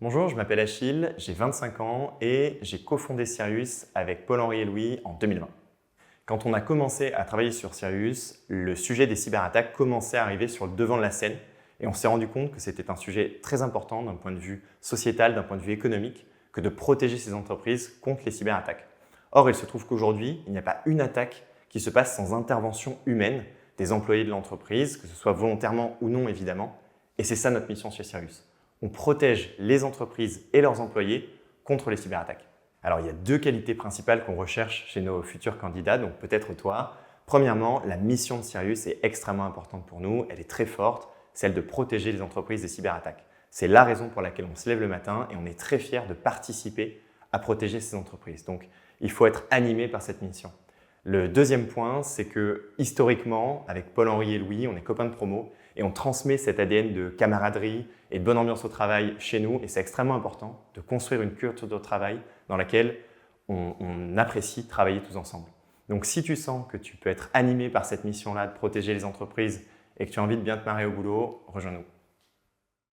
Bonjour, je m'appelle Achille, j'ai 25 ans et j'ai cofondé Sirius avec Paul-Henri et Louis en 2020. Quand on a commencé à travailler sur Sirius, le sujet des cyberattaques commençait à arriver sur le devant de la scène et on s'est rendu compte que c'était un sujet très important d'un point de vue sociétal, d'un point de vue économique, que de protéger ces entreprises contre les cyberattaques. Or, il se trouve qu'aujourd'hui, il n'y a pas une attaque qui se passe sans intervention humaine des employés de l'entreprise, que ce soit volontairement ou non évidemment, et c'est ça notre mission chez Sirius. On protège les entreprises et leurs employés contre les cyberattaques. Alors, il y a deux qualités principales qu'on recherche chez nos futurs candidats, donc peut-être toi. Premièrement, la mission de Sirius est extrêmement importante pour nous, elle est très forte, celle de protéger les entreprises des cyberattaques. C'est la raison pour laquelle on se lève le matin et on est très fiers de participer à protéger ces entreprises. Donc, il faut être animé par cette mission. Le deuxième point, c'est que historiquement, avec Paul-Henri et Louis, on est copains de promo et on transmet cet ADN de camaraderie et de bonne ambiance au travail chez nous. Et c'est extrêmement important de construire une culture de travail dans laquelle on apprécie travailler tous ensemble. Donc si tu sens que tu peux être animé par cette mission-là de protéger les entreprises et que tu as envie de bien te marrer au boulot, rejoins-nous.